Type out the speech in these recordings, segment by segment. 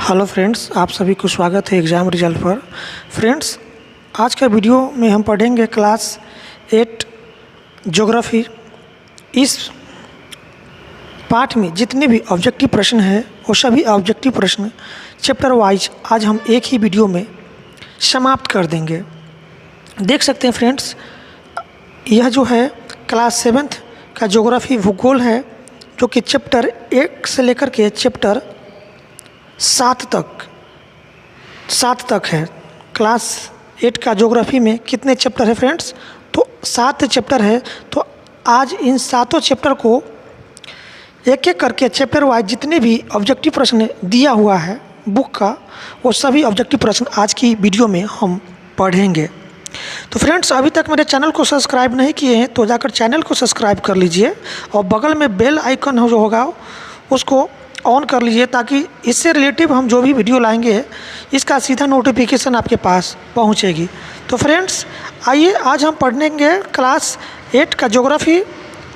Hello friends, आप सभी को स्वागत है एग्ज़ाम रिजल्ट पर। फ्रेंड्स, आज का वीडियो में हम पढ़ेंगे क्लास 8 ज्योग्राफी। इस पाठ में जितने भी ऑब्जेक्टिव प्रश्न हैं वो सभी ऑब्जेक्टिव प्रश्न चैप्टर वाइज आज हम एक ही वीडियो में समाप्त कर देंगे। देख सकते हैं फ्रेंड्स, यह जो है क्लास 7 का ज्योग्राफी भूगोल है, जो कि चैप्टर 1 से लेकर के चैप्टर 7 तक है। क्लास 8 का ज्योग्राफी में कितने चैप्टर है फ्रेंड्स? तो 7 चैप्टर है। तो आज इन 7 चैप्टर को एक एक करके चैप्टर वाइज जितने भी ऑब्जेक्टिव प्रश्न दिया हुआ है बुक का, वो सभी ऑब्जेक्टिव प्रश्न आज की वीडियो में हम पढ़ेंगे। तो फ्रेंड्स, अभी तक मेरे चैनल को सब्सक्राइब नहीं किए हैं तो जाकर चैनल को सब्सक्राइब कर लीजिए और बगल में बेल आइकन जो होगा उसको ऑन कर लीजिए, ताकि इससे रिलेटिव हम जो भी वीडियो लाएंगे इसका सीधा नोटिफिकेशन आपके पास पहुंचेगी। तो फ्रेंड्स, आइए आज हम पढ़ेंगे क्लास 8 का ज्योग्राफी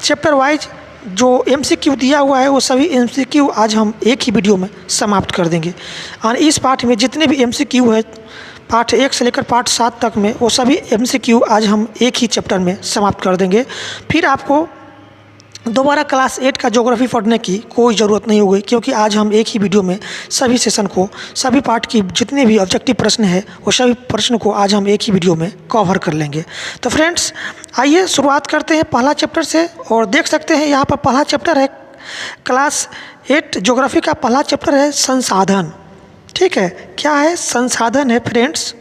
चैप्टर वाइज। जो MCQ दिया हुआ है वो सभी MCQ आज हम एक ही वीडियो में समाप्त कर देंगे। और इस पाठ में जितने भी MCQ है पाठ 1 से लेकर पाठ 7 तक में, वो सभी MCQ आज हम एक ही चैप्टर में समाप्त कर देंगे। फिर आपको दोबारा क्लास 8 का ज्योग्राफी पढ़ने की कोई ज़रूरत नहीं होगी, क्योंकि आज हम एक ही वीडियो में सभी सेशन को, सभी पार्ट की जितने भी ऑब्जेक्टिव प्रश्न है वो सभी प्रश्न को आज हम एक ही वीडियो में कवर कर लेंगे। तो फ्रेंड्स, आइए शुरुआत करते हैं पहला चैप्टर से। और देख सकते हैं यहाँ पर पहला चैप्टर है क्लास 8 ज्योग्राफी का। पहला चैप्टर है संसाधन। ठीक है, क्या है? संसाधन है फ्रेंड्स।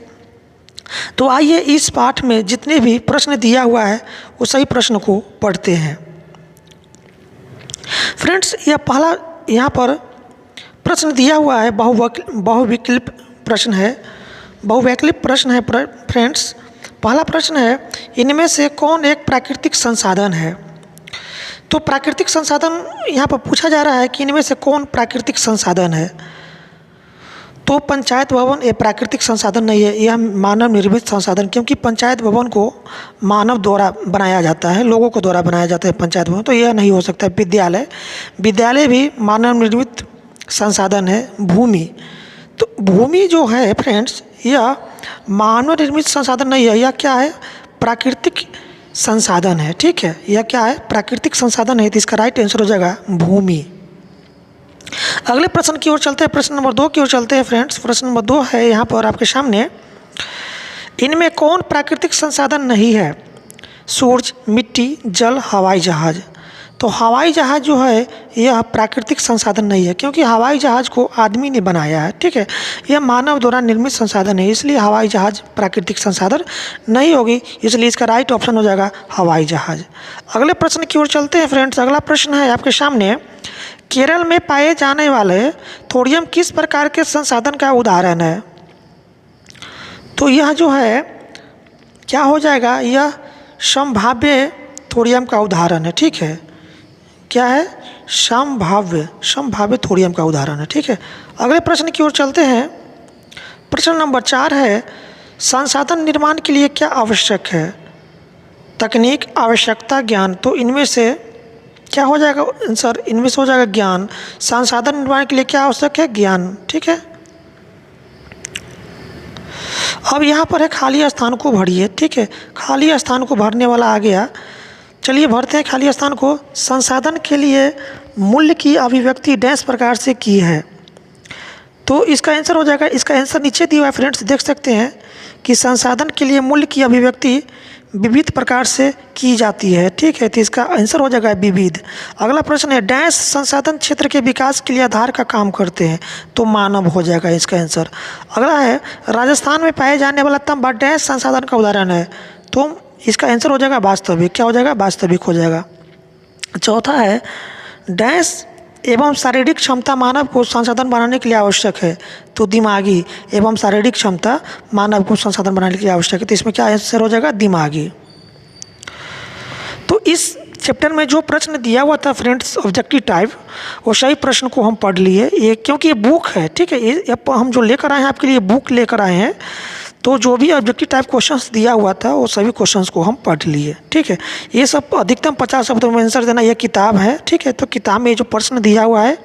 तो आइए इस पाठ में जितने भी प्रश्न दिया हुआ है वो सही प्रश्न को पढ़ते हैं। फ्रेंड्स, यह पहला यहाँ पर प्रश्न दिया हुआ है, बहुविकल्प प्रश्न है। बहुवैकल्पिक प्रश्न है फ्रेंड्स। पहला प्रश्न है, इनमें से कौन एक प्राकृतिक संसाधन है? तो प्राकृतिक संसाधन यहाँ पर पूछा जा रहा है कि इनमें से कौन प्राकृतिक संसाधन है। तो पंचायत भवन ये प्राकृतिक संसाधन नहीं है, यह मानव निर्मित संसाधन, क्योंकि पंचायत भवन को मानव द्वारा बनाया जाता है, लोगों को द्वारा बनाया जाता है पंचायत भवन, तो यह नहीं हो सकता है। विद्यालय भी मानव निर्मित संसाधन है। भूमि, तो भूमि जो है फ्रेंड्स, यह मानव निर्मित संसाधन नहीं है, यह क्या है? प्राकृतिक संसाधन है। ठीक है, यह क्या है? प्राकृतिक संसाधन है। तो इसका राइट आंसर हो जाएगा भूमि। अगले प्रश्न की ओर चलते हैं, प्रश्न नंबर 2 की ओर चलते हैं फ्रेंड्स। प्रश्न नंबर 2 है यहाँ पर आपके सामने, इनमें कौन प्राकृतिक संसाधन नहीं है? सूरज, मिट्टी, जल, हवाई जहाज। तो हवाई जहाज जो है यह प्राकृतिक संसाधन नहीं है, क्योंकि हवाई जहाज को आदमी ने बनाया है। ठीक है, यह मानव द्वारा निर्मित संसाधन है, इसलिए हवाई जहाज प्राकृतिक संसाधन नहीं होगी, इसलिए इसका राइट ऑप्शन हो जाएगा हवाई जहाज। अगले प्रश्न की ओर चलते हैं फ्रेंड्स। अगला प्रश्न है आपके सामने, केरल में पाए जाने वाले थोरियम किस प्रकार के संसाधन का उदाहरण है? तो यह जो है क्या हो जाएगा? यह संभाव्य थोरियम का उदाहरण है। ठीक है, क्या है? संभाव्य थोरियम का उदाहरण है। ठीक है, अगले प्रश्न की ओर चलते हैं। प्रश्न नंबर 4 है, संसाधन निर्माण के लिए क्या आवश्यक है? तकनीक, आवश्यकता, ज्ञान। तो इनमें से क्या हो जाएगा आंसर? इनमें से हो जाएगा ज्ञान। संसाधन निर्माण के लिए क्या आवश्यक है? ज्ञान। ठीक है, अब यहाँ पर है खाली स्थान को भरिए। ठीक है, खाली स्थान को भरने वाला आ गया। चलिए भरते हैं खाली स्थान को। संसाधन के लिए मूल्य की अभिव्यक्ति डैश प्रकार से की है। तो इसका आंसर हो जाएगा, इसका आंसर नीचे दिया हुआ है फ्रेंड्स, देख सकते हैं कि संसाधन के लिए मूल्य की अभिव्यक्ति विविध प्रकार से की जाती है। ठीक है, तो इसका आंसर हो जाएगा विविध। अगला प्रश्न है, डैश संसाधन क्षेत्र के विकास के लिए आधार का काम करते हैं। तो मानव हो जाएगा इसका आंसर। अगला है, राजस्थान में पाए जाने वाला तांबा डैश संसाधन का उदाहरण है। तो इसका आंसर हो जाएगा वास्तविक। क्या हो जाएगा? वास्तविक हो जाएगा। चौथा है, डैश एवं शारीरिक क्षमता मानव को संसाधन बनाने के लिए आवश्यक है। तो दिमागी एवं शारीरिक क्षमता मानव को संसाधन बनाने के लिए आवश्यक है। तो इसमें क्या आंसर हो जाएगा? दिमागी। तो इस चैप्टर में जो प्रश्न दिया हुआ था फ्रेंड्स ऑब्जेक्टिव टाइप, वो सही प्रश्न को हम पढ़ लिए। ये क्योंकि ये बुक है। ठीक है, ये हम जो लेकर आए हैं आपके लिए बुक लेकर आए हैं, तो जो भी ऑब्जेक्टिव टाइप क्वेश्चंस दिया हुआ था वो सभी क्वेश्चंस को हम पढ़ लिए। ठीक है, ये सब अधिकतम 50 शब्दों में आंसर देना, यह किताब है। ठीक है, तो किताब में जो प्रश्न दिया हुआ है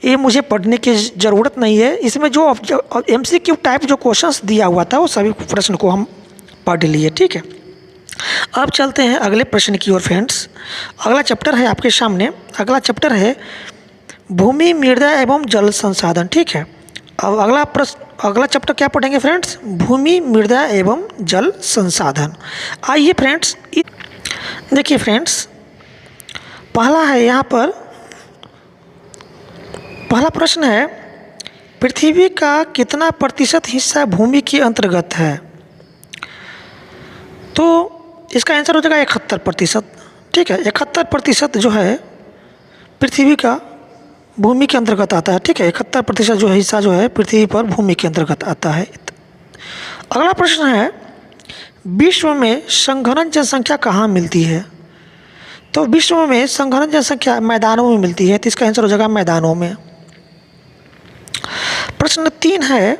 ये मुझे पढ़ने की ज़रूरत नहीं है। इसमें जो MCQ टाइप जो क्वेश्चंस दिया हुआ था वो सभी प्रश्न को हम पढ़ लिए, ठीक है। अब चलते हैं अगले प्रश्न की ओर फ्रेंड्स। अगला चैप्टर है आपके सामने, अगला चैप्टर है भूमि, मृदा एवं जल संसाधन, ठीक है। अब अगला चैप्टर क्या पढ़ेंगे फ्रेंड्स? भूमि, मृदा एवं जल संसाधन। आइए फ्रेंड्स, देखिए फ्रेंड्स, पहला है यहाँ पर, पहला प्रश्न है पृथ्वी का कितना प्रतिशत हिस्सा भूमि के अंतर्गत है? तो इसका आंसर हो जाएगा 71%, ठीक है। 71% जो है पृथ्वी का भूमि के अंतर्गत आता है, ठीक है। 71% जो है हिस्सा जो है पृथ्वी पर भूमि के अंतर्गत आता है। अगला प्रश्न है विश्व में संघनन जनसंख्या कहाँ मिलती है? तो विश्व में संघनन जनसंख्या मैदानों में मिलती है, तो इसका आंसर हो जाएगा मैदानों में। प्रश्न 3 है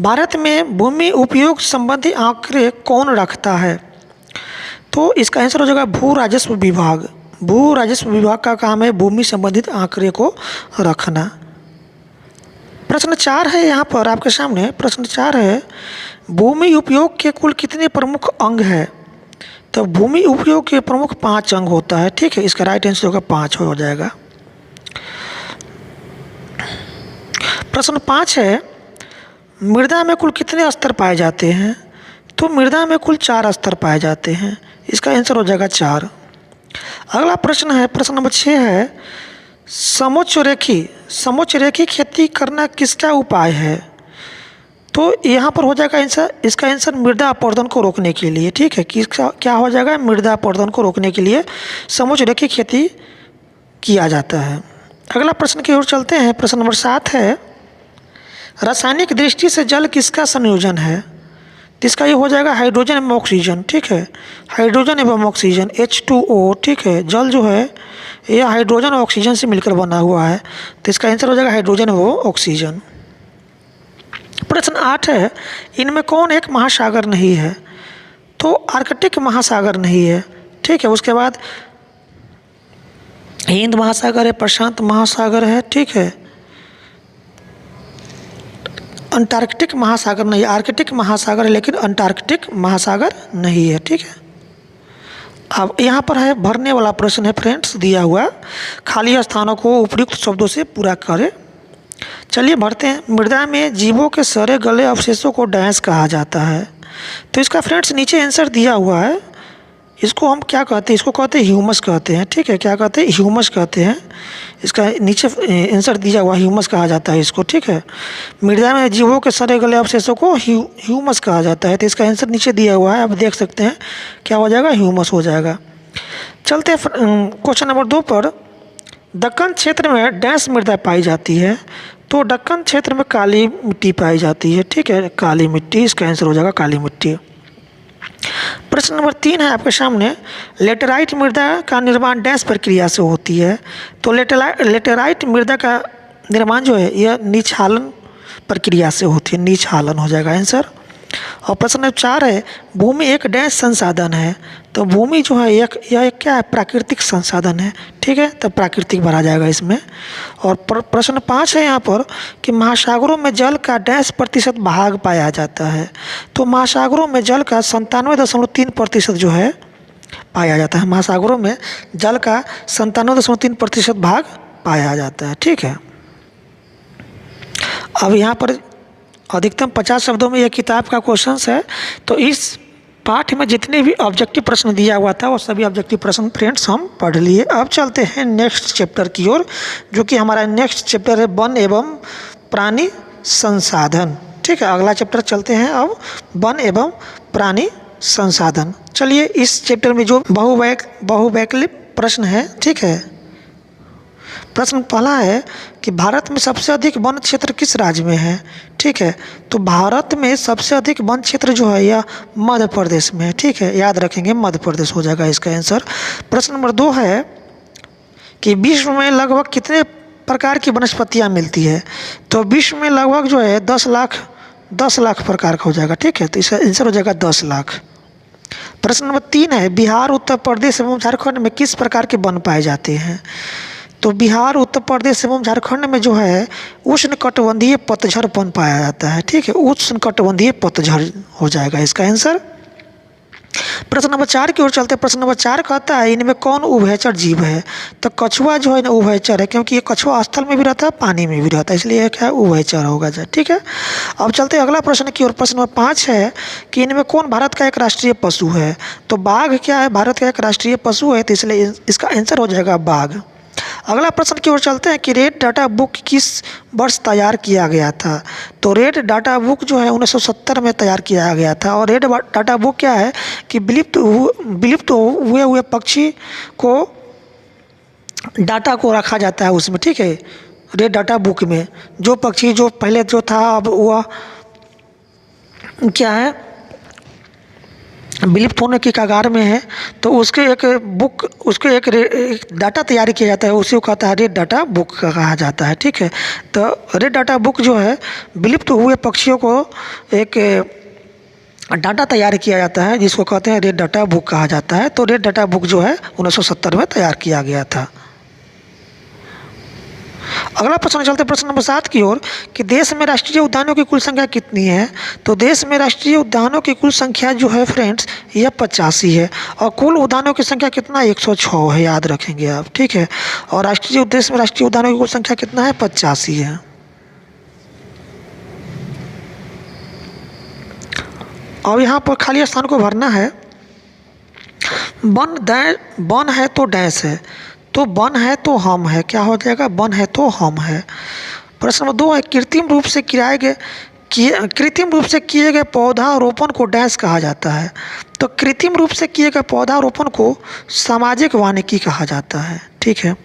भारत में भूमि उपयोग संबंधी आंकड़े कौन रखता है? तो इसका आंसर हो जाएगा भू राजस्व विभाग। भू राजस्व विभाग का काम है भूमि संबंधित आंकड़े को रखना। प्रश्न 4 है यहाँ पर आपके सामने, प्रश्न 4 है भूमि उपयोग के कुल कितने प्रमुख अंग है? तो भूमि उपयोग के प्रमुख 5 अंग होता है, ठीक है। इसका राइट आंसर होगा 5 हो जाएगा। प्रश्न 5 है मृदा में कुल कितने स्तर पाए जाते हैं? तो मृदा में कुल 4 स्तर पाए जाते हैं, इसका आंसर हो जाएगा 4। अगला प्रश्न है, प्रश्न नंबर 6 है समोच्च रेखी खेती करना किसका उपाय है? तो यहाँ पर हो जाएगा आंसर, इसका आंसर मृदा अपरदन को रोकने के लिए, ठीक है। किसका क्या हो जाएगा? मृदा अपरदन को रोकने के लिए समोच्च रेखी खेती किया जाता है। अगला प्रश्न की ओर चलते हैं। प्रश्न नंबर 7 है रासायनिक दृष्टि से जल किसका संयोजन है? तो इसका ये हो जाएगा हाइड्रोजन एवं ऑक्सीजन, ठीक है। हाइड्रोजन एवं ऑक्सीजन H2O, ठीक है। जल जो है यह हाइड्रोजन और ऑक्सीजन से मिलकर बना हुआ है, तो इसका आंसर हो जाएगा हाइड्रोजन एवं ऑक्सीजन। प्रश्न 8 है इनमें कौन एक महासागर नहीं है? तो आर्कटिक महासागर नहीं है, ठीक है। उसके बाद हिंद महासागर है, प्रशांत महासागर है, ठीक है। अंटार्कटिक महासागर नहीं, आर्कटिक महासागर है लेकिन अंटार्कटिक महासागर नहीं है, ठीक है। अब यहाँ पर है भरने वाला प्रश्न है फ्रेंड्स दिया हुआ, खाली स्थानों को उपयुक्त शब्दों से पूरा करें। चलिए भरते हैं। मृदा में जीवों के सड़े गले अवशेषों को डैश कहा जाता है। तो इसका फ्रेंड्स नीचे आंसर दिया हुआ है, इसको हम क्या कहते हैं? इसको कहते हैं ह्यूमस कहते हैं, ठीक है। क्या कहते हैं? ह्यूमस कहते हैं। इसका नीचे आंसर दिया हुआ ह्यूमस कहा जाता है इसको, ठीक है। मृदा में जीवों के सड़े गले अवशेषों को ह्यूमस कहा जाता है, तो इसका आंसर नीचे दिया हुआ है, आप देख सकते हैं क्या हो जाएगा? ह्यूमस हो जाएगा। चलते हैं क्वेश्चन नंबर 2 पर। दक्कन क्षेत्र में डैश मृदा पाई जाती है? तो दक्कन क्षेत्र में काली मिट्टी पाई जाती है, ठीक है। काली मिट्टी, इसका आंसर हो जाएगा काली मिट्टी। प्रश्न नंबर 3 है आपके सामने लेटेराइट मृदा का निर्माण डैश प्रक्रिया से होती है? तो लेटेराइट मृदा का निर्माण जो है यह निछालन प्रक्रिया से होती है, निछालन हो जाएगा आंसर। और प्रश्न नंबर 4 है भूमि एक डैश संसाधन है? तो भूमि जो है यह क्या है? प्राकृतिक संसाधन है, ठीक है। तो प्राकृतिक भरा जाएगा इसमें। और प्रश्न 5 है यहाँ पर कि महासागरों में जल का डैश प्रतिशत भाग पाया जाता है? तो महासागरों में जल का 97.3% जो है पाया जाता है। महासागरों में जल का 97.3% भाग पाया जाता है, ठीक है। अब यहाँ पर अधिकतम 50 शब्दों में यह किताब का क्वेश्चन है। तो इस पाठ में जितने भी ऑब्जेक्टिव प्रश्न दिया हुआ था वो सभी ऑब्जेक्टिव प्रश्न फ्रेंड्स हम पढ़ लिए। अब चलते हैं नेक्स्ट चैप्टर की ओर, जो कि हमारा नेक्स्ट चैप्टर है वन एवं प्राणी संसाधन, ठीक है। अगला चैप्टर चलते हैं अब वन एवं प्राणी संसाधन। चलिए इस चैप्टर में जो बहुवैकल्पिक प्रश्न है, ठीक है। प्रश्न पहला है कि भारत में सबसे अधिक वन क्षेत्र किस राज्य में है? ठीक है, तो भारत में सबसे अधिक वन क्षेत्र जो है यह मध्य प्रदेश में है, ठीक है। याद रखेंगे मध्य प्रदेश हो जाएगा इसका आंसर। प्रश्न नंबर 2 है कि विश्व में लगभग कितने प्रकार की वनस्पतियाँ मिलती है? तो विश्व में लगभग जो है 10 लाख प्रकार का हो जाएगा, ठीक है। तो इसका आंसर हो जाएगा 10 लाख। प्रश्न नंबर 3 है बिहार, उत्तर प्रदेश एवं झारखंड में किस प्रकार के वन पाए जाते हैं? तो बिहार, उत्तर प्रदेश एवं झारखंड में जो है उष्णकटिबंधीय पतझड़ पाया जाता है। ठीक है, उष्णकटिबंधीय पतझड़ हो जाएगा इसका आंसर। प्रश्न नंबर 4 की ओर चलते हैं। प्रश्न नंबर 4 कहता है इनमें कौन उभयचर जीव है? तो कछुआ जो है ना उभयचर है, क्योंकि ये कछुआ स्थल में भी रहता है, पानी में भी रहता है, इसलिए ये क्या है, उभयचर होगा। ठीक है, अब चलते हैं अगला प्रश्न की ओर। प्रश्न नंबर 5 है कि इनमें कौन भारत का एक राष्ट्रीय पशु है? तो बाघ क्या है, भारत का एक राष्ट्रीय पशु है, तो इसलिए इसका आंसर हो जाएगा बाघ। अगला प्रश्न की ओर चलते हैं कि रेड डाटा बुक किस वर्ष तैयार किया गया था? तो रेड डाटा बुक जो है 1970 में तैयार किया गया था। और रेड डाटा बुक क्या है कि विलुप्त हुए पक्षी को डाटा को रखा जाता है उसमें। ठीक है, रेड डाटा बुक में जो पक्षी जो पहले जो था अब वह क्या है, विलुप्त होने की कगार में है, तो उसके एक डाटा तैयार किया जाता है, उसी को कहता है रेड डाटा बुक कहा जाता है। ठीक है, तो रेड डाटा बुक जो है विलुप्त हुए पक्षियों को एक डाटा तैयार किया जाता है, जिसको कहते हैं रेड डाटा बुक कहा जाता है। तो रेड डाटा बुक जो है 1970 में तैयार किया गया था। अगला प्रश्न चलते प्रश्न नंबर 7 की ओर कि देश में राष्ट्रीय उद्यानों की कुल संख्या कितनी है? तो देश में राष्ट्रीय उद्यानों की कुल संख्या जो है फ्रेंड्स यह 85 है। और कुल उद्यानों की संख्या कितना, 106 है, याद रखेंगे आप। ठीक है, और देश में राष्ट्रीय उद्यानों की कुल संख्या कितना है, 85 है। और यहाँ पर खाली स्थान को भरना है। वन है तो डैश है, तो वन है तो हम है, क्या हो जाएगा, वन है तो हम है। प्रश्न नंबर 2 है कृत्रिम रूप से किए गए पौधारोपण को डैश कहा जाता है? तो कृत्रिम रूप से किए गए पौधारोपण को सामाजिक वानिकी कहा जाता है। ठीक है,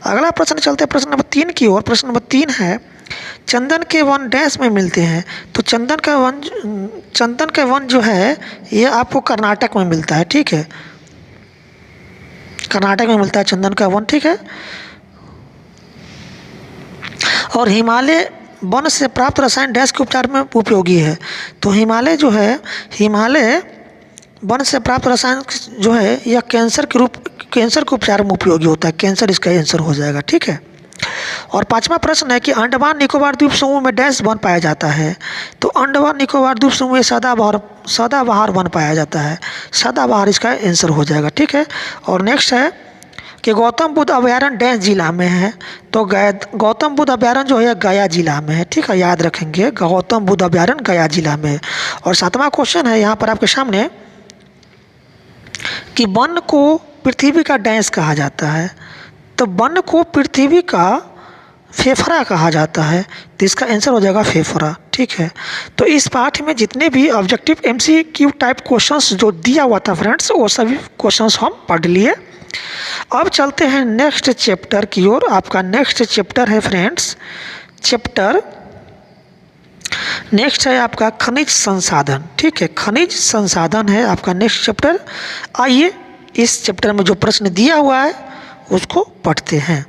अगला प्रश्न चलते हैं प्रश्न नंबर 3 की ओर। प्रश्न नंबर 3 है चंदन के वन डैश में मिलते हैं? तो चंदन के वन जो है ये आपको कर्नाटक में मिलता है। ठीक है, कर्नाटक में मिलता है चंदन का वन। ठीक है, और हिमालय वन से प्राप्त रसायन डैश के उपचार में उपयोगी है? तो हिमालय जो है, हिमालय वन से प्राप्त रसायन जो है यह कैंसर के उपचार में उपयोगी होता है। कैंसर इसका आंसर हो जाएगा। ठीक है, और 5वां प्रश्न है कि अंडमान निकोबार द्वीप समूह में डैश वन पाया जाता है? तो अंडमान निकोबार द्वीप समूह में सदाबहार वन पाया जाता है। सदाबहार इसका आंसर हो जाएगा। ठीक है, और नेक्स्ट है कि गौतम बुद्ध अभयारण्य डैश जिला में है? तो गौतम बुद्ध अभयारण्य जो है गया जिला में है। ठीक है, याद रखेंगे, गौतम बुद्ध अभयारण्य गया जिला में है। और 7वां क्वेश्चन है यहाँ पर आपके सामने कि वन को पृथ्वी का डैश कहा जाता है? तो वन को पृथ्वी का फेफड़ा कहा जाता है, तो इसका आंसर हो जाएगा फेफड़ा। ठीक है, तो इस पाठ में जितने भी ऑब्जेक्टिव MCQ टाइप क्वेश्चंस जो दिया हुआ था फ्रेंड्स, वो सभी क्वेश्चंस हम पढ़ लिए। अब चलते हैं नेक्स्ट चैप्टर की ओर। आपका नेक्स्ट चैप्टर है फ्रेंड्स, नेक्स्ट है आपका खनिज संसाधन। ठीक है, खनिज संसाधन है आपका नेक्स्ट चैप्टर। आइए इस चैप्टर में जो प्रश्न दिया हुआ है उसको पढ़ते हैं।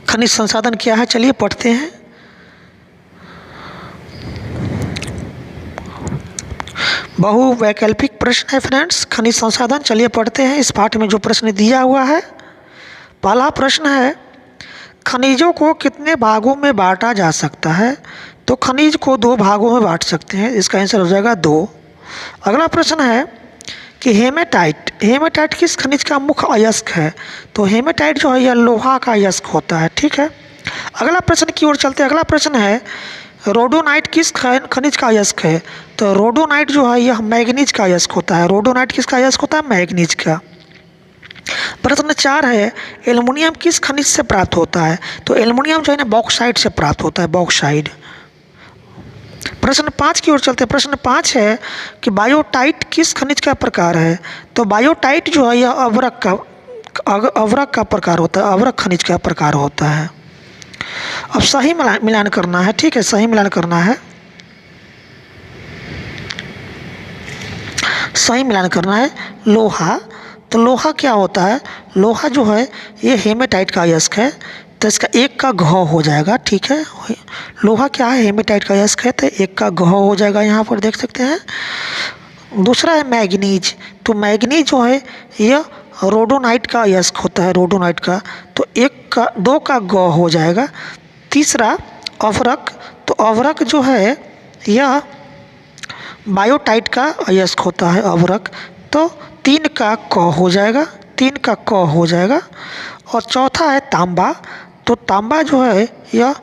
खनिज संसाधन क्या है, चलिए पढ़ते हैं। बहुवैकल्पिक प्रश्न है फ्रेंड्स, खनिज संसाधन। चलिए पढ़ते हैं इस पाठ में जो प्रश्न दिया हुआ है। पहला प्रश्न है खनिजों को कितने भागों में बांटा जा सकता है? तो खनिज को 2 भागों में बांट सकते हैं, इसका आंसर हो जाएगा 2। अगला प्रश्न है कि हेमेटाइट किस खनिज का मुख्य अयस्क है? तो हेमेटाइट जो है यह लोहा का अयस्क होता है। ठीक है, अगला प्रश्न की ओर चलते हैं। अगला प्रश्न है रोडोनाइट किस खनिज का अयस्क है? तो रोडोनाइट जो है यह मैग्नीज का अयस्क होता है। रोडोनाइट किसका अयस्क होता है? मैग्नीज का। प्रश्न 4 है एल्युमिनियम किस खनिज से प्राप्त होता है? तो एल्युमिनियम जो है ना बॉक्साइट से प्राप्त होता है, बॉक्साइट। प्रश्न 5 की ओर चलते हैं। प्रश्न 5 है कि बायोटाइट किस खनिज का प्रकार है? तो बायोटाइट जो है यह अवरक का प्रकार होता है, अवरक खनिज का प्रकार होता है। अब सही मिलान करना है। ठीक है, सही मिलान करना है, सही मिलान करना है। लोहा, तो लोहा क्या होता है? लोहा जो है ये हेमेटाइट का अयस्क है, तो इसका 1 का घ हो जाएगा। ठीक है, लोहा क्या है? हेमेटाइट का अयस्क है, तो 1 का घ हो जाएगा, यहाँ पर देख सकते हैं। दूसरा है मैग्नीज, तो मैग्नीज जो है यह रोडोनाइट का यस्क होता है, रोडोनाइट का, तो एक का दो का ग हो जाएगा। तीसरा अवरक, तो अवरक जो है यह बायोटाइट का अयस्क होता है अवरक, तो 3 का क हो जाएगा, 3 का क हो जाएगा। और चौथा है तांबा, तो तांबा जो है यह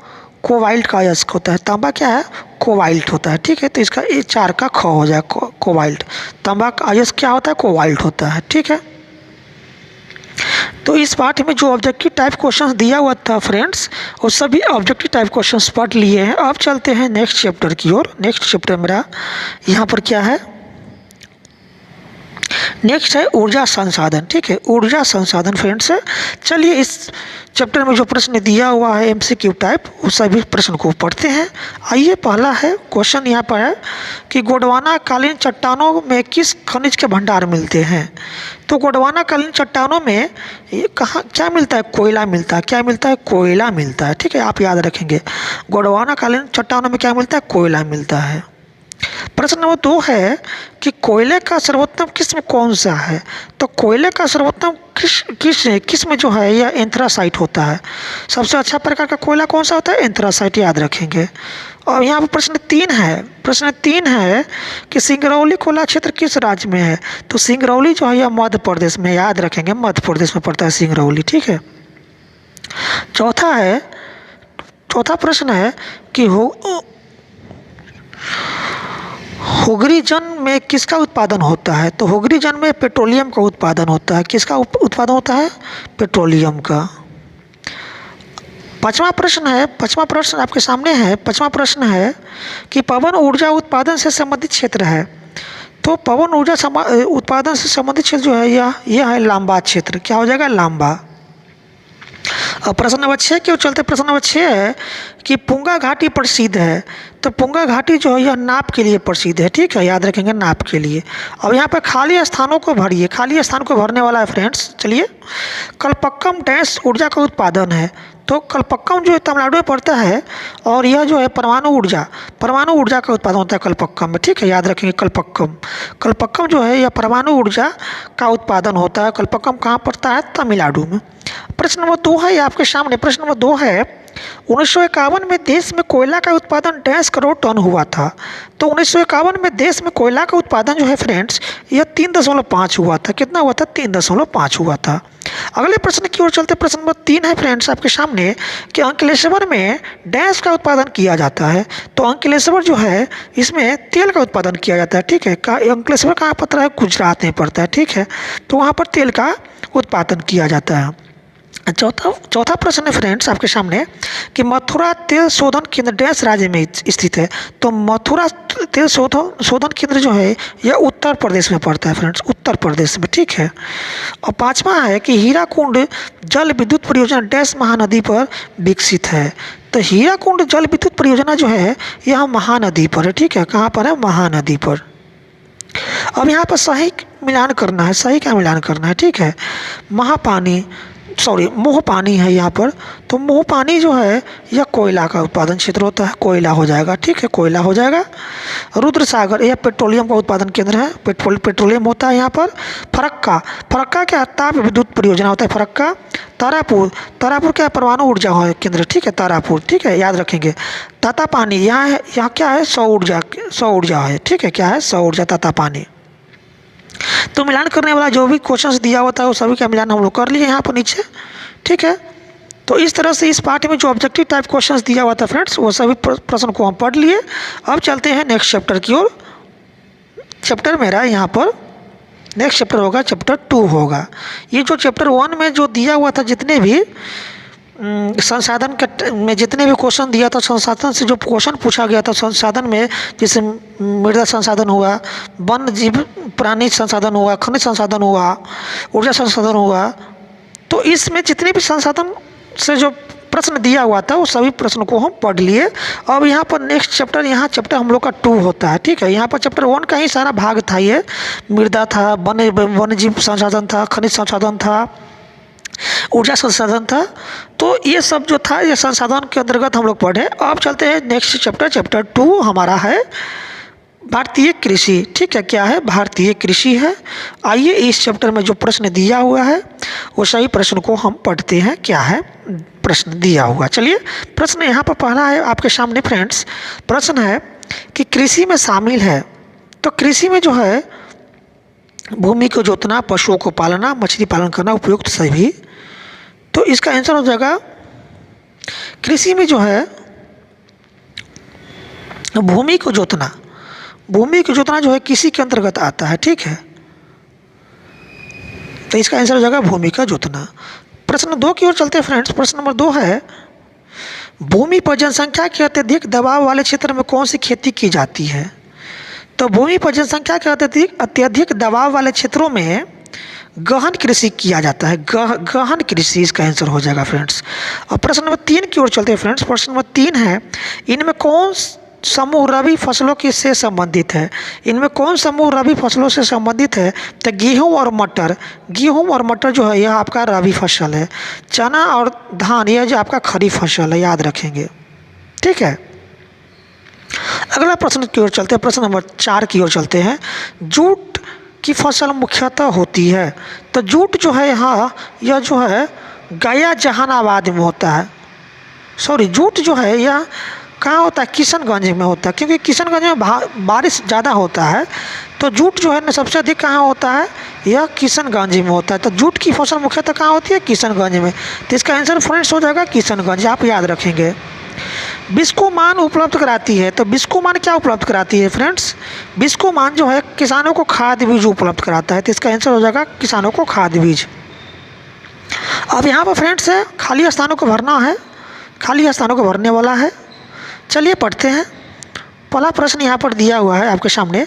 कोबाल्ट का अयस्क होता है। तांबा क्या है? कोबाल्ट होता है, ठीक है। तो इसका 4 का ख हो जाएगा, कोबाल्ट। तांबा का अयस्क क्या होता है? कोबाल्ट होता है, ठीक है। तो इस पाठ में जो ऑब्जेक्टिव टाइप क्वेश्चंस दिया हुआ था फ्रेंड्स, वो सभी ऑब्जेक्टिव टाइप क्वेश्चंस पढ़ लिए हैं। अब चलते हैं नेक्स्ट चैप्टर की ओर। नेक्स्ट चैप्टर मेरा यहाँ पर क्या है? नेक्स्ट है ऊर्जा संसाधन, ठीक है, ऊर्जा संसाधन फ्रेंड्स है। चलिए इस चैप्टर में जो प्रश्न दिया हुआ है एमसीक्यू टाइप, उस सभी प्रश्न को पढ़ते हैं। आइए, पहला है क्वेश्चन यहाँ पर है कि गोंडवाना कालीन चट्टानों में किस खनिज के भंडार मिलते हैं? तो गोंडवाना कालीन चट्टानों में कहाँ क्या मिलता है? कोयला मिलता है। क्या मिलता है? कोयला मिलता है, ठीक है, आप याद रखेंगे। गोंडवाना कालीन चट्टानों में क्या मिलता है? कोयला मिलता है। प्रश्न नंबर 2 है कि कोयले का सर्वोत्तम किस्म कौन सा है? तो कोयले का सर्वोत्तम किस्म जो है यह एंथ्रासाइट होता है। सबसे अच्छा प्रकार का कोयला कौन सा होता है? एंथ्रासाइट, याद रखेंगे। और यहाँ पर प्रश्न 3 है, प्रश्न 3 है कि सिंगरौली कोयला क्षेत्र किस राज्य में है? तो सिंगरौली जो है यह मध्य प्रदेश में, याद रखेंगे, मध्य प्रदेश में पड़ता है सिंगरौली, ठीक है। चौथा प्रश्न है कि हुगरी जन में किसका उत्पादन होता है? तो हुगरी जन में पेट्रोलियम का उत्पादन होता है। किसका उत्पादन होता है? पेट्रोलियम का। पांचवा प्रश्न आपके सामने है। पांचवा प्रश्न है कि पवन ऊर्जा उत्पादन से संबंधित क्षेत्र है। तो पवन ऊर्जा उत्पादन से संबंधित क्षेत्र जो है यह है लांबा क्षेत्र। क्या हो जाएगा? लांबा। अब प्रश्न नंबर 6 की ओर चलते। प्रश्न नंबर 6 है कि पुंगा घाटी प्रसिद्ध है। तो पुंगा घाटी जो है यह नाप के लिए प्रसिद्ध है, ठीक है, याद रखेंगे, नाप के लिए। अब यहाँ पर खाली स्थानों को भरिए। खाली स्थान को भरने वाला है फ्रेंड्स। चलिए, कलपक्कम डैश ऊर्जा का उत्पादन है। तो कलपक्कम जो है तमिलनाडु में पड़ता है और यह जो है परमाणु ऊर्जा का उत्पादन होता है कलपक्कम में, ठीक है, याद रखेंगे। कलपक्कम जो है यह परमाणु ऊर्जा का उत्पादन होता है। कलपक्कम कहाँ पड़ता है? तमिलनाडु में। प्रश्न नंबर 2 है आपके सामने। प्रश्न नंबर 2 है 1951 में देश में कोयला का उत्पादन 1.5 करोड़ टन हुआ था। तो 1951 में देश में कोयला का उत्पादन जो है फ्रेंड्स यह 3.5 हुआ था। कितना हुआ था? 3.5 हुआ था। अगले प्रश्न की ओर चलते। प्रश्न नंबर 3 है फ्रेंड्स आपके सामने कि अंकलेश्वर में डैश का उत्पादन किया जाता है। तो अंकलेश्वर जो है इसमें तेल का उत्पादन किया जाता है, ठीक है। अंकलेश्वर कहाँ पड़ता है? गुजरात में पड़ता है, ठीक है। तो वहाँ पर तेल का उत्पादन किया जाता है। चौथा प्रश्न है फ्रेंड्स आपके सामने कि मथुरा तेल शोधन केंद्र डैश राज्य में स्थित है। तो मथुरा तेल शोधन केंद्र जो है यह उत्तर प्रदेश में पड़ता है फ्रेंड्स, उत्तर प्रदेश में, ठीक है। और पांचवा है कि हीराकुंड जल विद्युत परियोजना डैश महानदी पर विकसित है। तो हीराकुंड जल विद्युत परियोजना जो है यह महानदी पर है, ठीक है। कहाँ पर है? महानदी पर। अब यहाँ पर सही मिलान करना है। सही का मिलान करना है, ठीक है। मोह पानी है यहाँ पर। तो मोह पानी जो है यह कोयला का उत्पादन क्षेत्र होता है, कोयला हो जाएगा, ठीक है, कोयला हो जाएगा। रुद्र सागर यह पेट्रोलियम का उत्पादन केंद्र है, पेट्रोलियम होता है यहाँ पर। फरक्का क्या? ताप विद्युत परियोजना होता है फरक्का। तारापुर क्या? परमाणु ऊर्जा केंद्र, ठीक है, तारापुर, ठीक है, याद रखेंगे। तातापानी यहाँ क्या है? सौर ऊर्जा है, ठीक है, क्या है? सौर ऊर्जा, तातापानी। तो मिलान करने वाला जो भी क्वेश्चंस दिया होता है वो सभी का मिलान हम लोग कर लिए यहाँ पर नीचे, ठीक है। तो इस तरह से इस पार्ट में जो ऑब्जेक्टिव टाइप क्वेश्चंस दिया हुआ था फ्रेंड्स वो सभी प्रश्न को हम पढ़ लिए। अब चलते हैं नेक्स्ट चैप्टर की ओर। चैप्टर मेरा यहाँ पर नेक्स्ट चैप्टर होगा, चैप्टर 2 होगा। ये जो चैप्टर 1 में जो दिया हुआ था, जितने भी संसाधन में जितने भी क्वेश्चन दिया था, संसाधन से जो क्वेश्चन पूछा गया था संसाधन में, जैसे मृदा संसाधन हुआ, वन जीव प्राणी संसाधन हुआ, खनिज संसाधन हुआ, ऊर्जा संसाधन हुआ, तो इसमें जितने भी संसाधन से जो प्रश्न दिया हुआ था वो सभी प्रश्न को हम पढ़ लिए। अब यहाँ पर नेक्स्ट चैप्टर, यहाँ चैप्टर हम लोग का 2 होता है, ठीक है। यहाँ पर चैप्टर 1 का ही सारा भाग था, ये मृदा था, वन जीव संसाधन था, खनिज संसाधन था, ऊर्जा संसाधन था। तो ये सब जो था ये संसाधन के अंतर्गत हम लोग पढ़े। अब चलते हैं नेक्स्ट चैप्टर। चैप्टर 2 हमारा है भारतीय कृषि, ठीक है, क्या है? भारतीय कृषि है। आइए इस चैप्टर में जो प्रश्न दिया हुआ है वो सही प्रश्न को हम पढ़ते हैं। क्या है प्रश्न दिया हुआ? चलिए, प्रश्न यहाँ पर पहला है आपके सामने फ्रेंड्स। प्रश्न है कि कृषि में शामिल है, तो कृषि में जो है भूमि को जोतना, पशुओं को पालना, मछली पालन करना, उपयुक्त सभी। तो इसका आंसर हो जाएगा कृषि में जो है भूमि को जोतना। भूमि को जोतना जो है कृषि के अंतर्गत आता है, ठीक है। तो इसका आंसर हो जाएगा भूमि का जोतना। प्रश्न 2 की ओर चलते हैं फ्रेंड्स। प्रश्न नंबर 2 है भूमि पर जनसंख्या के अत्यधिक दबाव वाले क्षेत्र में कौन सी खेती की जाती है? तो भूमि पर जनसंख्या के अत्यधिक दबाव वाले क्षेत्रों में गहन कृषि किया जाता है। गहन कृषि इसका आंसर हो जाएगा फ्रेंड्स। और प्रश्न नंबर 3 की ओर चलते हैं फ्रेंड्स। प्रश्न नंबर 3 है इनमें कौन समूह रबी फसलों की से संबंधित है? इनमें कौन समूह रबी फसलों से संबंधित है? तो गेहूं और मटर। गेहूं और मटर जो है यह आपका रबी फसल है। चना और धान यह जो आपका खरीफ फसल है, याद रखेंगे, ठीक है। अगला प्रश्न की ओर चलते हैं। प्रश्न नंबर 4 की ओर चलते हैं। जूट की फसल मुख्यतः होती है, तो जूट जो है यहाँ यह जो है गया जहानाबाद में होता है। सॉरी, जूट जो है यह कहाँ होता है? किशनगंज में होता है, क्योंकि किशनगंज में बारिश ज़्यादा होता है। तो जूट जो है ना सबसे अधिक कहाँ होता है? यह किशनगंज में होता है। तो जूट की फसल मुख्यतः कहाँ होती है? किशनगंज में। तो इसका आंसर फ्रेंड्स हो जाएगा किशनगंज, आप याद रखेंगे। बिस्कोमान उपलब्ध कराती है, तो बिस्कोमान क्या उपलब्ध कराती है फ्रेंड्स? बिस्कोमान जो है किसानों को खाद बीज उपलब्ध कराता है। तो इसका आंसर हो जाएगा किसानों को खाद बीज। अब यहाँ पर फ्रेंड्स है खाली स्थानों को भरना है, खाली स्थानों को भरने वाला है। चलिए पढ़ते हैं। पहला प्रश्न यहाँ पर दिया हुआ है आपके सामने।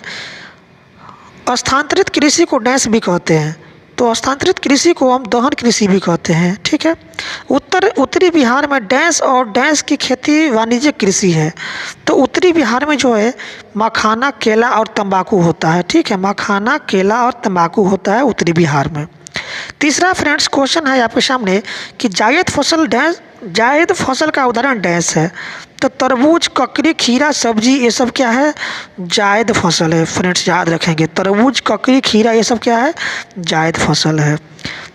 स्थानांतरित कृषि को डैश भी कहते हैं, तो स्थानांतरित कृषि को हम दहन कृषि भी कहते हैं, ठीक है। उत्तरी बिहार में डैश और डैश की खेती वाणिज्यिक कृषि है। तो उत्तरी बिहार में जो है मखाना, केला और तंबाकू होता है, ठीक है। मखाना, केला और तंबाकू होता है उत्तरी बिहार में। तीसरा फ्रेंड्स क्वेश्चन है आपके सामने कि जायद फसल का उदाहरण डैश है। तो तरबूज, ककड़ी, खीरा, सब्जी ये सब क्या है? जायद फसल है फ्रेंड्स, याद रखेंगे। तरबूज, ककड़ी, खीरा ये सब क्या है? जायद फसल है।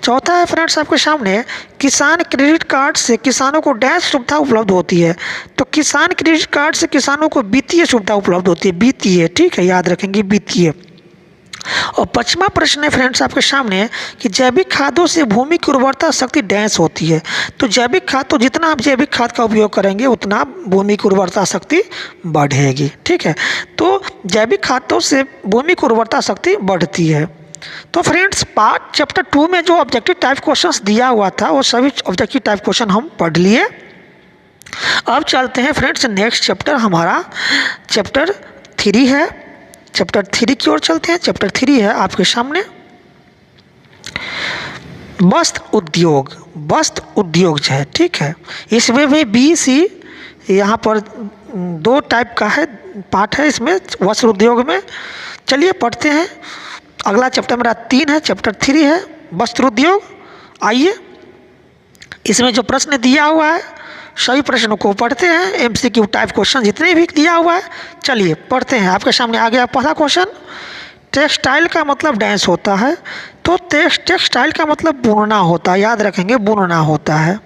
चौथा है फ्रेंड्स आपके सामने किसान क्रेडिट कार्ड से किसानों को डैश सुविधा उपलब्ध होती है। तो किसान क्रेडिट कार्ड से किसानों को वित्तीय सुविधा उपलब्ध होती है, वित्तीय, ठीक है, याद रखेंगे वित्तीय। और 5वां प्रश्न है फ्रेंड्स आपके सामने कि जैविक खादों से भूमि की उर्वरता शक्ति डैश होती है। तो जैविक खाद, तो जितना आप जैविक खाद का उपयोग करेंगे उतना भूमि की उर्वरता शक्ति बढ़ेगी, ठीक है। तो जैविक खादों से भूमि की उर्वरता शक्ति बढ़ती है। तो फ्रेंड्स पार्ट चैप्टर 2 में जो ऑब्जेक्टिव टाइप क्वेश्चन दिया हुआ था वो सभी ऑब्जेक्टिव टाइप क्वेश्चन हम पढ़ लिए। अब चलते हैं फ्रेंड्स नेक्स्ट चैप्टर, हमारा चैप्टर 3 है। चैप्टर 3 की ओर चलते हैं। चैप्टर 3 है आपके सामने वस्त्र उद्योग। वस्त्र उद्योग जो है, ठीक है, इसमें भी BC यहाँ पर 2 टाइप का है पार्ट है इसमें वस्त्र उद्योग में। चलिए पढ़ते हैं। अगला चैप्टर मेरा 3 है, चैप्टर 3 है वस्त्र उद्योग। आइए इसमें जो प्रश्न दिया हुआ है सभी प्रश्नों को पढ़ते हैं। MCQ टाइप क्वेश्चन जितने भी दिया हुआ है चलिए पढ़ते हैं। आपके सामने आ गया पहला क्वेश्चन। टेक्सटाइल का मतलब डैश होता है, तो टेक्सटाइल का मतलब बुनना होता है, याद रखेंगे बुनना होता है।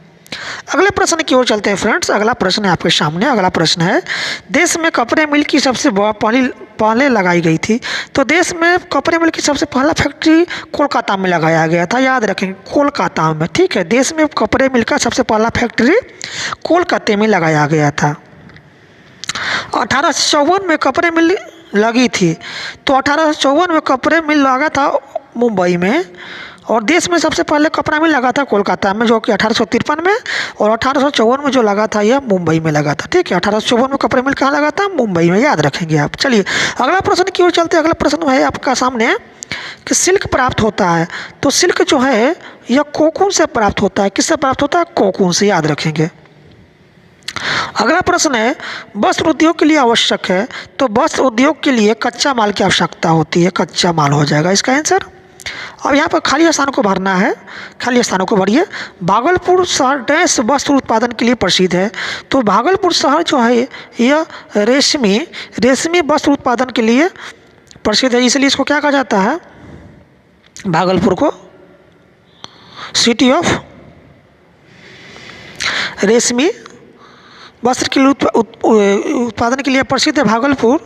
अगले प्रश्न की ओर चलते हैं फ्रेंड्स। अगला प्रश्न है आपके सामने। अगला प्रश्न है देश में कपड़े मिल की सबसे पहले लगाई गई थी। तो देश में कपड़े मिल की सबसे पहला फैक्ट्री कोलकाता में लगाया गया था, याद रखेंगे कोलकाता में, ठीक है। देश में कपड़े मिल का सबसे पहला फैक्ट्री कोलकाता में लगाया गया था। 1854 में कपड़े मिल लगी थी, तो 1854 में कपड़े मिल लगा था मुंबई में। और देश में सबसे पहले कपड़ा मिल लगा था कोलकाता में, जो कि 1853 में, और 1854 में जो लगा था यह मुंबई में लगा था, ठीक है। 1854 में कपड़ा मिल कहाँ लगा था? मुंबई में, याद रखेंगे आप। चलिए अगला प्रश्न की ओर चलते हैं। अगला प्रश्न है आपका सामने कि सिल्क प्राप्त होता है। तो सिल्क जो है यह कोकून से प्राप्त होता है। किससे प्राप्त होता है? कोकून से, याद रखेंगे। अगला प्रश्न है वस्त्र उद्योग के लिए आवश्यक है। तो वस्त्र उद्योग के लिए कच्चा माल की आवश्यकता होती है, कच्चा माल हो जाएगा इसका आंसर। अब यहाँ पर खाली स्थानों को भरना है, खाली स्थानों को भरिए। भागलपुर शहर डैश वस्त्र उत्पादन के लिए प्रसिद्ध है। तो भागलपुर शहर जो है यह रेशमी वस्त्र उत्पादन के लिए प्रसिद्ध है, इसलिए इसको क्या कहा जाता है, भागलपुर को सिटी ऑफ रेशमी वस्त्र के उत्पादन के लिए प्रसिद्ध है भागलपुर,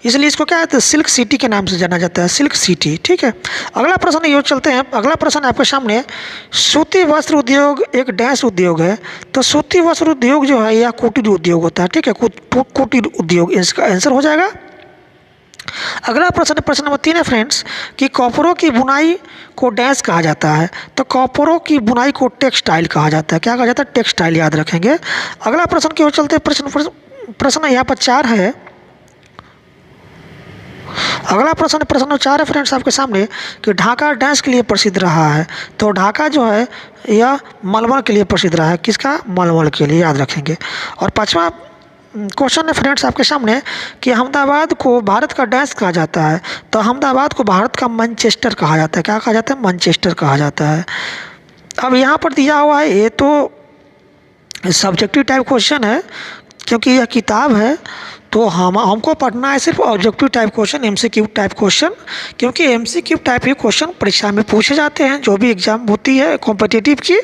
इसलिए इसको क्या है, सिल्क सिटी के नाम से जाना जाता है, सिल्क सिटी। ठीक है, अगला प्रश्न ये चलते हैं। अगला प्रश्न आपके सामने, सूती वस्त्र उद्योग एक डैश उद्योग है। तो सूती वस्त्र उद्योग जो है यह कुटीर उद्योग होता है। ठीक है, कुटीर उद्योग इसका आंसर हो जाएगा। अगला प्रश्न, प्रश्न नंबर 3 है फ्रेंड्स कि कपड़ों की बुनाई को डैश कहा जाता है। तो कपड़ों की बुनाई को टेक्सटाइल कहा जाता है। क्या कहा जाता है, टेक्सटाइल, याद रखेंगे। अगला प्रश्न की ओर चलते हैं। प्रश्न यहाँ पर 4 है। अगला प्रश्न, प्रश्न नंबर 4 है फ्रेंड्स आपके सामने कि ढाका डांस के लिए प्रसिद्ध रहा है। तो ढाका जो है यह मलमल के लिए प्रसिद्ध रहा है। किसका, मलमल के लिए, याद रखेंगे। और 5वां क्वेश्चन है फ्रेंड्स आपके सामने कि अहमदाबाद को भारत का डांस कहा जाता है। तो अहमदाबाद को भारत का मैनचेस्टर कहा जाता है। क्या कहा जाता है, मैनचेस्टर कहा जाता है। अब यहाँ पर दिया हुआ है, ये तो सब्जेक्टिव टाइप क्वेश्चन है क्योंकि यह किताब है, तो हमको पढ़ना है सिर्फ objective type question, MCQ type question, क्योंकि एमसीक्यू टाइप ही क्वेश्चन परीक्षा में पूछे जाते हैं जो भी एग्जाम होती है कॉम्पिटिटिव की।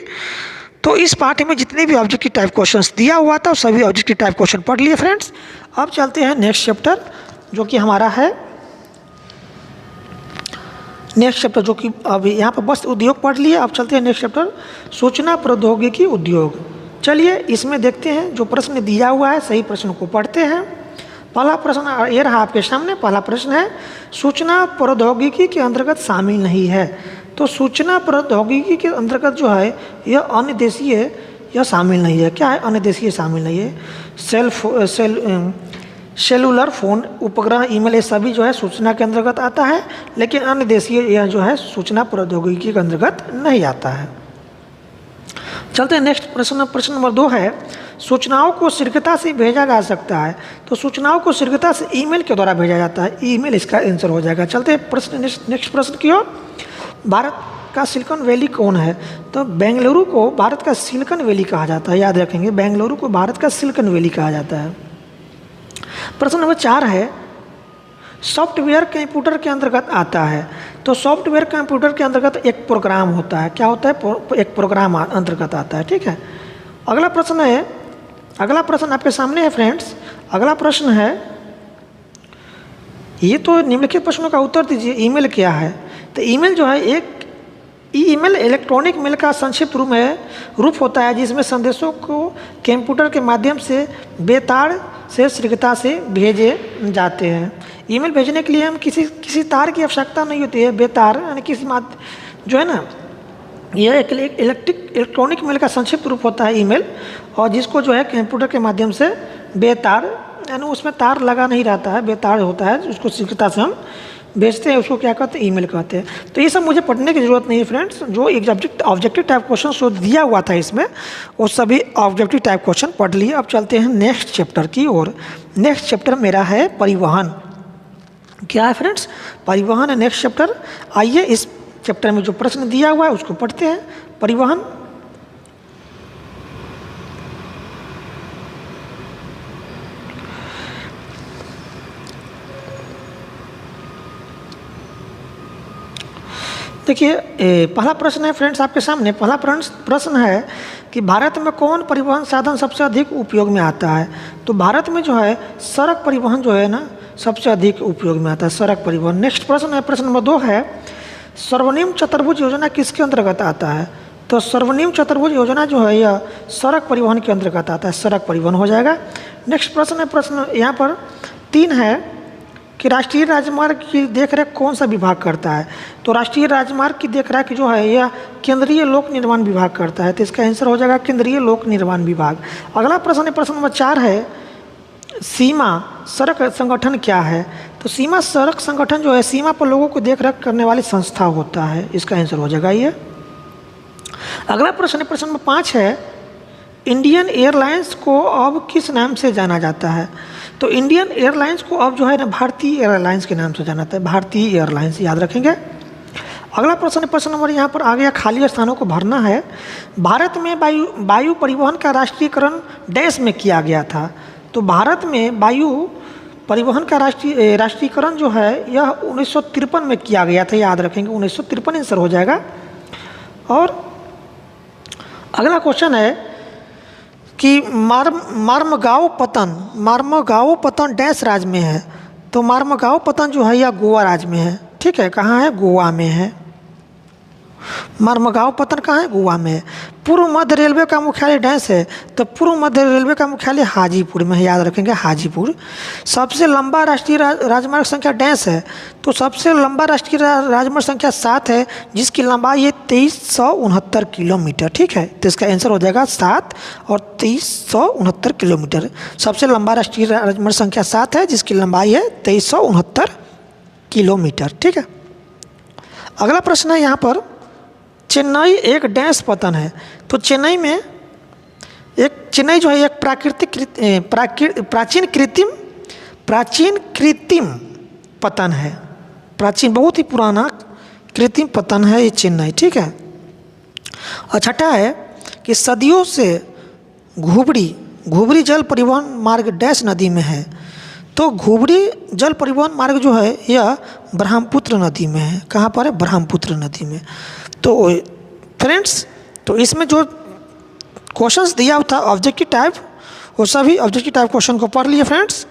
तो इस पार्ट में जितने भी ऑब्जेक्टिव टाइप क्वेश्चंस दिया हुआ था सभी ऑब्जेक्टिव टाइप क्वेश्चन पढ़ लिए फ्रेंड्स। अब चलते हैं नेक्स्ट चैप्टर जो कि हमारा है नेक्स्ट चैप्टर, जो कि अब यहाँ पर बस उद्योग पढ़ लिए। अब चलते हैं नेक्स्ट चैप्टर, सूचना प्रौद्योगिकी उद्योग। चलिए इसमें देखते हैं जो प्रश्न दिया हुआ है, सही प्रश्न को पढ़ते हैं। पहला प्रश्न ये रहा आपके सामने। पहला प्रश्न है सूचना प्रौद्योगिकी के अंतर्गत शामिल नहीं है। तो सूचना प्रौद्योगिकी के अंतर्गत जो है यह अन्य देशीय यह शामिल नहीं है। क्या है, अन्य देशीय शामिल नहीं है। सेलुलर फ़ोन, उपग्रह, ईमेल, ये सभी जो है सूचना के अंतर्गत आता है, लेकिन अन्य देशीय यह जो है सूचना प्रौद्योगिकी के अंतर्गत नहीं आता है। चलते हैं नेक्स्ट प्रश्न। प्रश्न नंबर 2 है सूचनाओं को शीघ्रता से भेजा जा सकता है। तो सूचनाओं को शीघ्रता से ईमेल के द्वारा भेजा जाता है। ईमेल इसका आंसर हो जाएगा। चलते हैं प्रश्न नेक्स्ट प्रश्न की ओर। भारत का सिलिकॉन वैली कौन है। तो बेंगलुरु को भारत का सिलिकॉन वैली कहा जाता है। याद रखेंगे, बेंगलुरु को भारत का सिलिकॉन वैली कहा जाता है। प्रश्न नंबर 4 है सॉफ्टवेयर कंप्यूटर के अंतर्गत आता है। तो सॉफ्टवेयर कंप्यूटर के अंतर्गत एक प्रोग्राम होता है। क्या होता है, एक प्रोग्राम अंतर्गत आता है। ठीक है, अगला प्रश्न आपके सामने है फ्रेंड्स। अगला प्रश्न है, ये तो निम्नलिखित प्रश्नों का उत्तर दीजिए। ईमेल क्या है। तो ईमेल जो है एक ईमेल इलेक्ट्रॉनिक मेल का संक्षिप्त रूप होता है जिसमें संदेशों को कंप्यूटर के माध्यम से बेतार से शीघ्रता से भेजे जाते हैं। ईमेल भेजने के लिए हम किसी तार की आवश्यकता नहीं होती है। बेतार यानी किसी जो है ना, यह एक इलेक्ट्रॉनिक मेल का संक्षिप्त रूप होता है ईमेल, और जिसको जो है कंप्यूटर के माध्यम से बेतार यानी उसमें तार लगा नहीं रहता है, बेतार होता है, उसको शीघ्रता से हम भेजते हैं, उसको क्या कहते हैं, ईमेल कहते हैं। तो ये सब मुझे पढ़ने की ज़रूरत नहीं है फ्रेंड्स। जो ऑब्जेक्टिव टाइप क्वेश्चन जो दिया हुआ था इसमें वो सभी ऑब्जेक्टिव टाइप क्वेश्चन पढ़ लिए। अब चलते हैं नेक्स्ट चैप्टर की ओर। नेक्स्ट चैप्टर मेरा है परिवहन। क्या है फ्रेंड्स, परिवहन है नेक्स्ट चैप्टर। आइए इस चैप्टर में जो प्रश्न दिया हुआ है उसको पढ़ते हैं। परिवहन, देखिए पहला प्रश्न है फ्रेंड्स आपके सामने। पहला प्रश्न है कि भारत में कौन परिवहन साधन सबसे अधिक उपयोग में आता है। तो भारत में जो है सड़क परिवहन जो है ना सबसे अधिक उपयोग में आता है, सड़क परिवहन। नेक्स्ट प्रश्न है, प्रश्न नंबर 2 है स्वर्णिम चतुर्भुज योजना किसके अंतर्गत आता है। तो स्वर्णिम चतुर्भुज योजना जो है यह सड़क परिवहन के अंतर्गत आता है, सड़क परिवहन हो जाएगा। नेक्स्ट प्रश्न है, प्रश्न यहाँ पर 3 है कि राष्ट्रीय राजमार्ग की देखरेख कौन सा विभाग करता है। तो राष्ट्रीय राजमार्ग की देखरेख जो है यह केंद्रीय लोक निर्माण विभाग करता है। तो इसका आंसर हो जाएगा केंद्रीय लोक निर्माण विभाग। अगला प्रश्न है, प्रश्न नंबर 4 है सीमा सड़क संगठन क्या है। तो सीमा सड़क संगठन जो है सीमा पर लोगों को देखरेख करने वाली संस्था होता है। इसका आंसर हो जाएगा ये। अगला प्रश्न है, प्रश्न नंबर 5 है इंडियन एयरलाइंस को अब किस नाम से जाना जाता है। तो इंडियन एयरलाइंस को अब जो है ना भारतीय एयरलाइंस के नाम से जाना जाता है, भारतीय एयरलाइंस, याद रखेंगे। अगला प्रश्न है, प्रश्न नंबर यहाँ पर आ गया, खाली स्थानों को भरना है। भारत में वायु परिवहन का राष्ट्रीयकरण डैश में किया गया था। तो भारत में वायु परिवहन का राष्ट्रीयकरण जो है यह 1953 में किया गया था, याद रखेंगे 1953 आंसर हो जाएगा। और अगला क्वेश्चन है कि मार्मगांव पतन डैश राज्य में है। तो मार्मगांव पतन जो है यह गोवा राज्य में है, ठीक है। कहाँ है? गोवा में है। मार्मगांव पतन कहाँ है? गोवा में है। पूर्व मध्य रेलवे का मुख्यालय डैश है। तो पूर्व मध्य रेलवे का मुख्यालय हाजीपुर में है, याद रखेंगे हाजीपुर। सबसे लंबा राष्ट्रीय राजमार्ग संख्या डैश है। तो सबसे लंबा राष्ट्रीय राजमार्ग संख्या 7 है, जिसकी लंबाई है 2369 किलोमीटर, ठीक है। तो इसका आंसर हो जाएगा 7 और 2369 किलोमीटर। सबसे लंबा राष्ट्रीय राजमार्ग संख्या 7 है, जिसकी लंबाई है 2369 किलोमीटर, ठीक है। अगला प्रश्न है यहाँ पर, चेन्नई एक डैश पतन है। तो चेन्नई जो है एक प्राचीन कृत्रिम पतन है। प्राचीन बहुत ही पुराना कृत्रिम पतन है ये चेन्नई, ठीक है। और छठा है कि सदियों से घुबरी जल परिवहन मार्ग डैश नदी में है। तो घुबरी जल परिवहन मार्ग जो है यह ब्रह्मपुत्र नदी में है। कहाँ पर है? ब्रह्मपुत्र नदी में। तो फ्रेंड्स, तो इसमें जो क्वेश्चंस दिया था ऑब्जेक्टिव टाइप, वो सभी ऑब्जेक्टिव टाइप क्वेश्चन को पढ़ लिए फ्रेंड्स।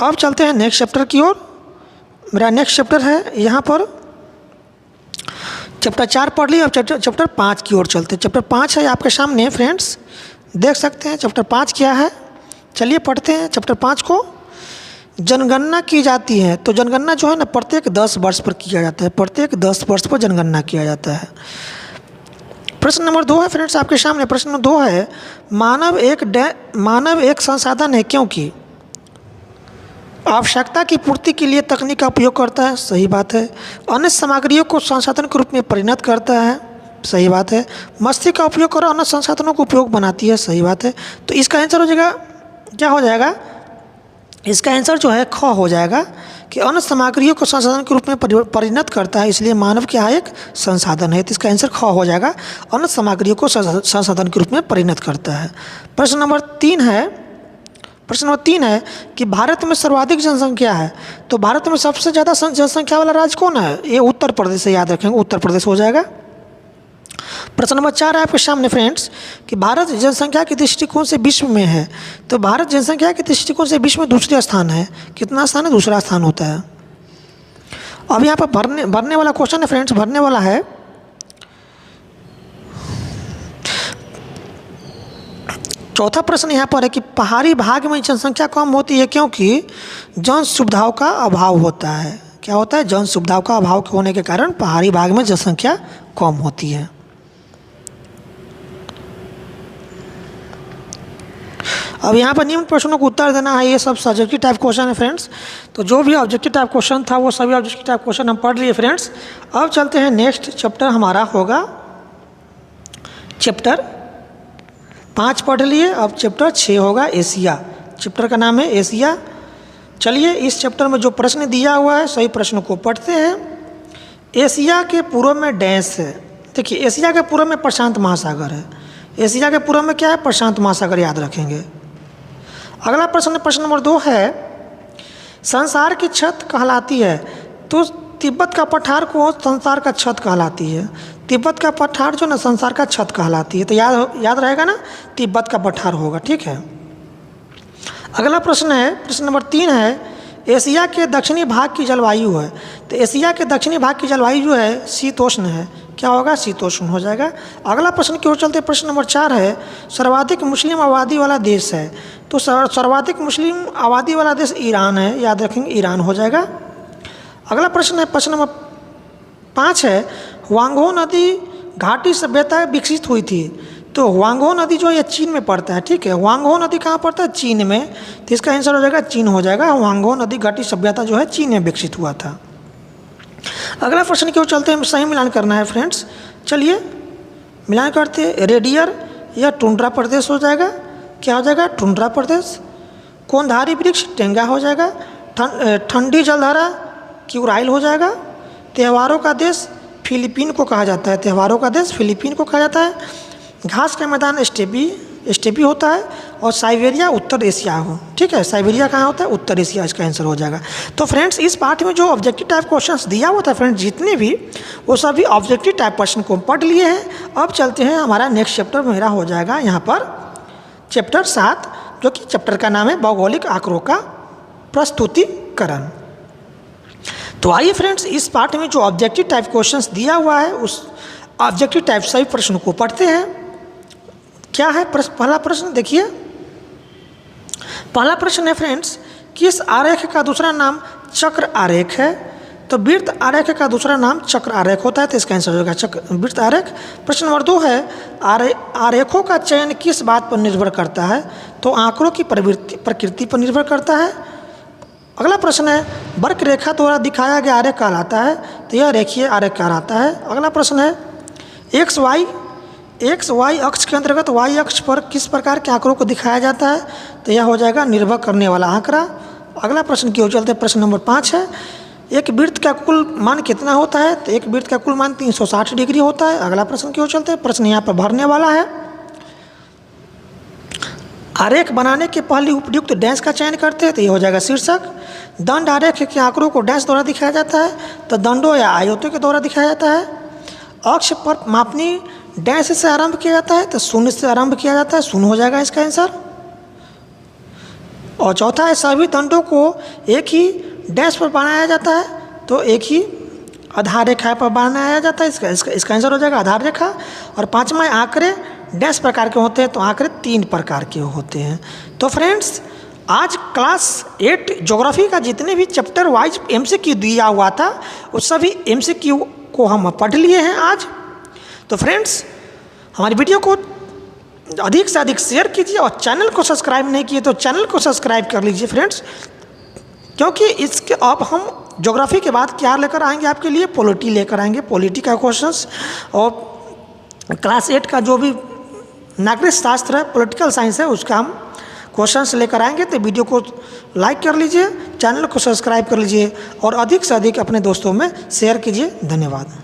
अब चलते हैं नेक्स्ट चैप्टर की ओर। मेरा नेक्स्ट चैप्टर है यहाँ पर चैप्टर 4 पढ़ लिए। अब चैप्टर 5 की ओर चलते हैं। चैप्टर 5 है आपके सामने फ्रेंड्स, देख सकते हैं चैप्टर 5 क्या है। चलिए पढ़ते हैं चैप्टर 5 को। जनगणना की जाती है। तो जनगणना जो है ना प्रत्येक 10 वर्ष पर किया जाता है। प्रत्येक 10 वर्ष पर जनगणना किया जाता है। प्रश्न नंबर 2 है फ्रेंड्स आपके सामने। प्रश्न नंबर 2 है, मानव एक संसाधन है क्योंकि आवश्यकता की पूर्ति के लिए तकनीक का उपयोग करता है। सही बात है। अन्य सामग्रियों को संसाधन के रूप में परिणत करता है। सही बात है। मस्तिष्क का उपयोग कर अन्य संसाधनों को उपयोग बनाती है। सही बात है। तो इसका आंसर हो जाएगा, क्या हो जाएगा? इसका आंसर जो है ख हो जाएगा कि अन्य सामग्रियों को संसाधन के रूप में परिणत करता है, इसलिए मानव क्या है? एक संसाधन है। तो इसका आंसर ख हो जाएगा, अन्य सामग्रियों को संसाधन के रूप में परिणत करता है। प्रश्न नंबर 3 है कि भारत में सर्वाधिक जनसंख्या है। तो भारत में सबसे ज़्यादा जनसंख्या वाला राज्य कौन है? ये उत्तर प्रदेश है, याद रखेंगे उत्तर प्रदेश हो जाएगा। प्रश्न नंबर 4 है आपके सामने फ्रेंड्स कि भारत जनसंख्या के दृष्टिकोण से विश्व में है। तो भारत जनसंख्या के दृष्टिकोण से विश्व में दूसरा स्थान है। कितना स्थान है? दूसरा स्थान होता है। अब यहाँ पर भरने वाला क्वेश्चन है फ्रेंड्स, भरने वाला है चौथा प्रश्न यहाँ पर है कि पहाड़ी भाग में जनसंख्या कम होती है क्योंकि जन सुविधाओं का अभाव होता है। क्या होता है? जन सुविधाओं का अभाव होने के कारण पहाड़ी भाग में जनसंख्या कम होती है। अब यहाँ पर निम्न प्रश्नों को उत्तर देना है। ये सब सब्जेक्टिव टाइप क्वेश्चन है फ्रेंड्स। तो जो भी ऑब्जेक्टिव टाइप क्वेश्चन था वो सभी ऑब्जेक्टिव टाइप क्वेश्चन हम पढ़ लिए फ्रेंड्स। अब चलते हैं नेक्स्ट चैप्टर हमारा होगा चैप्टर 5 पढ़ लिए। अब चैप्टर 6 होगा एशिया। चैप्टर का नाम है एशिया। चलिए इस चैप्टर में जो प्रश्न दिया हुआ है सही प्रश्न को पढ़ते हैं। एशिया के पूर्व में डैश है। देखिए एशिया के पूर्व में प्रशांत महासागर है। एशिया के पूर्व में क्या है? प्रशांत महासागर, याद रखेंगे। अगला प्रश्न प्रश्न नंबर 2 है, संसार की छत कहलाती है। तो तिब्बत का पठार को संसार का छत कहलाती है। तिब्बत का पठार जो ना संसार का छत कहलाती है। तो याद रहेगा ना, तिब्बत का पठार होगा, ठीक है। अगला प्रश्न है प्रश्न नंबर 3 है, एशिया के दक्षिणी भाग की जलवायु है। तो एशिया के दक्षिणी भाग की जलवायु जो है शीतोष्ण है। क्या होगा? शीतोष्ण हो जाएगा। अगला प्रश्न की ओर चलते प्रश्न नंबर 4 है, सर्वाधिक मुस्लिम आबादी वाला देश है। तो सर्वाधिक मुस्लिम आबादी वाला देश ईरान है। याद रखेंगे ईरान हो जाएगा। अगला प्रश्न है प्रश्न नंबर 5 है, वांगो नदी घाटी सभ्यता विकसित हुई थी। तो वांगो नदी जो है चीन में पड़ता है, ठीक है। वांगो नदी कहाँ पड़ता है? चीन में। तो इसका आंसर हो जाएगा चीन हो जाएगा। वांगो नदी घाटी सभ्यता जो है चीन में विकसित हुआ था। अगला प्रश्न की ओर चलते हैं, सही मिलान करना है फ्रेंड्स। चलिए मिलान करते हैं। रेडियर या टुंड्रा प्रदेश हो जाएगा। क्या हो जाएगा? टुंड्रा प्रदेश। कोनधारी वृक्ष टेंगा हो जाएगा। ठंडी जलधारा क्यूराइल हो जाएगा। त्योहारों का देश फिलीपीन को कहा जाता है, त्योहारों का देश फिलीपीन को कहा जाता है। घास का मैदान स्टेपी होता है। और साइबेरिया उत्तर एशिया हो, ठीक है, साइबेरिया कहाँ होता है, उत्तर एशिया, इसका आंसर हो जाएगा। तो फ्रेंड्स इस पार्ट में जो ऑब्जेक्टिव टाइप क्वेश्चंस दिया हुआ था फ्रेंड्स जितने भी, वो सभी ऑब्जेक्टिव टाइप क्वेश्चन को पढ़ लिए हैं। अब चलते हैं, हमारा नेक्स्ट चैप्टर मेरा हो जाएगा यहाँ पर चैप्टर 7, जो कि चैप्टर का नाम है भौगोलिक आंकड़ों का प्रस्तुतिकरण। तो आइए फ्रेंड्स इस पार्ट में जो ऑब्जेक्टिव टाइप क्वेश्चंस दिया हुआ है उस ऑब्जेक्टिव टाइप सभी प्रश्न को पढ़ते हैं। क्या है पहला प्रश्न, देखिए पहला प्रश्न है फ्रेंड्स, किस आरेख का दूसरा नाम चक्र आरेख है? तो वृत्त आरेख का दूसरा नाम चक्र आरेख होता है, तो इसका आंसर होगा चक्र वृत्त आरेख। प्रश्न नंबर 2 है, आरेखों का चयन किस बात पर निर्भर करता है? तो आंकड़ों की प्रकृति पर निर्भर करता है। अगला प्रश्न है, वक्र रेखा द्वारा दिखाया गया आरेख कहलाता है? तो यह रेखीय आरेख कहलाता है। अगला प्रश्न है, एक्स वाई अक्ष के अंतर्गत वाई अक्ष पर किस प्रकार के आंकड़ों को दिखाया जाता है? तो यह हो जाएगा निर्भर करने वाला आंकड़ा। अगला प्रश्न की ओर चलते हैं, प्रश्न नंबर 5 है, एक वृत्त का कुल मान कितना होता है? तो एक वृत्त का कुल मान 360 डिग्री होता है। अगला प्रश्न की ओर चलते हैं, प्रश्न यहाँ पर भरने वाला है। आरेख बनाने के पहले उपयुक्त डैश का चयन करते हैं, तो ये हो जाएगा शीर्षक। दंड आरेख के आंकड़ों को डैश द्वारा दिखाया जाता है, तो दंडों या आयतों के द्वारा दिखाया जाता है। अक्ष पर मापनी डैश से आरंभ किया जाता है, तो शून्य से आरंभ किया जाता है, शून्य हो जाएगा इसका आंसर। और चौथा है, सभी दंडों को एक ही डैश पर बनाया जाता है, तो एक ही आधार रेखा पर बनाया जाता है, इसका आंसर हो जाएगा आधार रेखा। और पांचवा आंकड़े डैश प्रकार के होते हैं, तो आंकड़े 3 प्रकार के होते हैं। तो फ्रेंड्स आज क्लास 8 ज्योग्राफी का जितने भी चैप्टर वाइज MCQ दिया हुआ था उस सभी MCQ को हम पढ़ लिए हैं आज। तो फ्रेंड्स हमारी वीडियो को अधिक से अधिक शेयर कीजिए और चैनल को सब्सक्राइब नहीं किए तो चैनल को सब्सक्राइब कर लीजिए फ्रेंड्स, क्योंकि इसके अब हम ज्योग्राफी के बाद क्या लेकर आएंगे आपके लिए, पॉलिटी लेकर आएंगे, पॉलिटी का क्वेश्चंस। और क्लास 8 का जो भी नागरिक शास्त्र है, पॉलिटिकल साइंस है, उसका हम क्वेश्चंस लेकर आएंगे। तो वीडियो को लाइक कर लीजिए, चैनल को सब्सक्राइब कर लीजिए और अधिक से अधिक अपने दोस्तों में शेयर कीजिए। धन्यवाद।